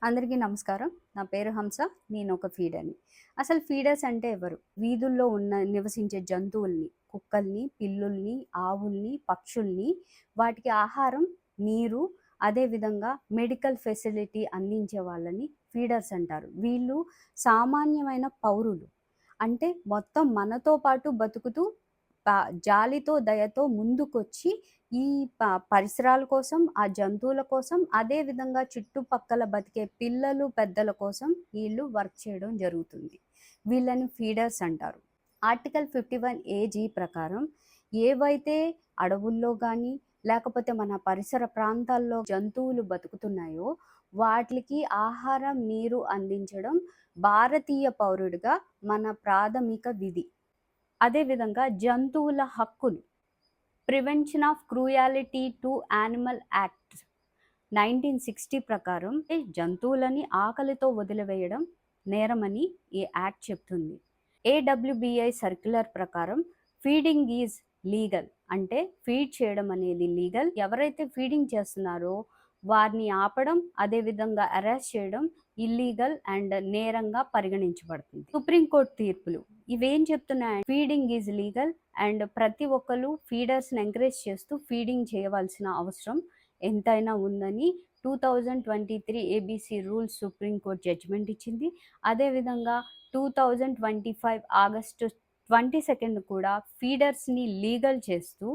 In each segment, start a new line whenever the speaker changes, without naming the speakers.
అందరికీ నమస్కారం. నా పేరు హంస. నేను ఒక ఫీడర్‌ని. అసలు ఫీడర్స్ అంటే ఎవరు? వీధుల్లో నివసించే జంతువుల్ని, కుక్కల్ని, పిల్లుల్ని, ఆవుల్ని, పక్షుల్ని వాటికి ఆహారం, నీరు, అదే విధంగా మెడికల్ ఫెసిలిటీ అందించే వాళ్ళని ఫీడర్స్ అంటారు. వీళ్ళు సామాన్యమైన పౌరులు. అంటే మొత్తం మనతో పాటు బతుకుతూ ప జాలితో, దయతో ముందుకొచ్చి ఈ పరిసరాల కోసం, ఆ జంతువుల కోసం, అదే విధంగా చుట్టుపక్కల బతికే పిల్లలు, పెద్దల కోసం ఈళ్ళు వర్క్ చేయడం జరుగుతుంది. వీళ్ళని ఫీడర్స్ అంటారు. ఆర్టికల్ 51 ఏజీ ప్రకారం ఏవైతే అడవుల్లో గానీ, లేకపోతే మన పరిసర ప్రాంతాల్లో జంతువులు బతుకుతున్నాయో, వాటిలికి ఆహారం, నీరు అందించడం భారతీయ పౌరుడిగా మన ప్రాథమిక విధి. అదే విధంగా జంతువుల హక్కులు. Prevention of cruelty to animal act 1960 ప్రకారం జంతువులని ఆకలితో వదిలివేయడం నేరమని ఈ యాక్ట్ చెప్తుంది. ఏడబ్ల్యూబిఐ సర్క్యులర్ ప్రకారం ఫీడింగ్ ఈజ్ లీగల్, అంటే ఫీడ్ చేయడం అనేది లీగల్. ఎవరైతే ఫీడింగ్ చేస్తున్నారో వారిని ఆపడం, అదేవిధంగా అరెస్ట్ చేయడం ఇల్లీగల్ అండ్ నేరంగా పరిగణించబడుతుంది. సుప్రీంకోర్టు తీర్పులు ఇవేం చెప్తున్నాయి? ఫీడింగ్ ఈజ్ లీగల్ అండ్ ప్రతి ఒక్కరు ఫీడర్స్ని ఎంకరేజ్ చేస్తూ ఫీడింగ్ చేయవలసిన అవసరం ఎంతైనా ఉందని 2023 ఏబీసీ రూల్స్ సుప్రీంకోర్టు జడ్జిమెంట్ ఇచ్చింది. అదేవిధంగా 2025 ఆగస్టు 22 కూడా ఫీడర్స్ని లీగల్ చేస్తూ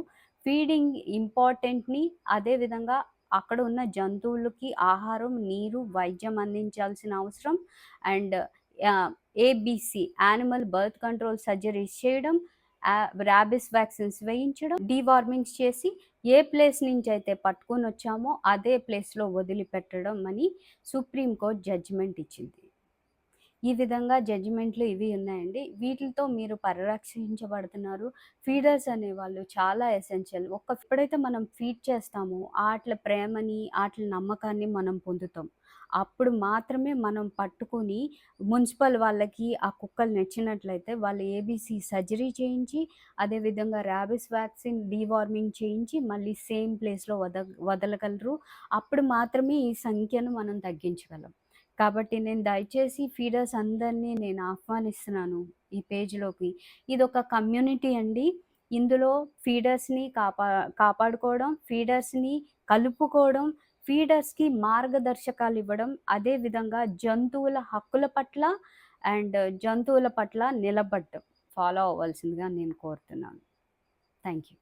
ఫీడింగ్ ఇంపార్టెంట్ని, అదేవిధంగా అక్కడ ఉన్న జంతువులకి ఆహారం, నీరు, వైద్యం అందించాల్సిన అవసరం and ABC animal birth control surgeries చేయడం, ర్యాబిస్ వ్యాక్సిన్స్ వేయించడం, డీవార్మింగ్స్ చేసి ఏ ప్లేస్ నుంచి అయితే పట్టుకొని వచ్చామో అదే ప్లేస్లో వదిలిపెట్టడం అని సుప్రీంకోర్టు జడ్జిమెంట్ ఇచ్చింది. ఈ విధంగా జడ్జిమెంట్లు ఇవి ఉన్నాయండి. వీటితో మీరు పరిరక్షించబడుతున్నారు. ఫీడర్స్ అనేవాళ్ళు చాలా ఎసెన్షియల్. ఎప్పుడైతే మనం ఫీడ్ చేస్తామో ఆట్ల ప్రేమని, ఆట్ల నమ్మకాన్ని మనం పొందుతాం. అప్పుడు మాత్రమే మనం పట్టుకొని మున్సిపల్ వాళ్ళకి ఆ కుక్కలు నచ్చినట్లయితే వాళ్ళు ఏబీసీ సర్జరీ చేయించి, అదేవిధంగా ర్యాబిస్ వ్యాక్సిన్, డీవార్మింగ్ చేయించి మళ్ళీ సేమ్ ప్లేస్‌లో వదలగలరు. అప్పుడు మాత్రమే ఈ సంఖ్యను మనం తగ్గించగలం. కాబట్టి నేను దయచేసి ఫీడర్స్ అందరినీ నేను ఆహ్వానిస్తున్నాను ఈ పేజ్‌లోకి. ఇదొక కమ్యూనిటీ అండి. ఇందులో ఫీడర్స్‌ని కాపాడుకోవడం, ఫీడర్స్‌ని కలుపుకోవడం, ఫీడర్స్‌కి మార్గదర్శకాలు ఇవ్వడం, అదే విధంగా జంతువుల హక్కుల పట్ల అండ్ జంతువుల పట్ల నిలబడటం ఫాలో అవ్వాల్సిందిగా నేను కోరుతున్నాను. Thank you.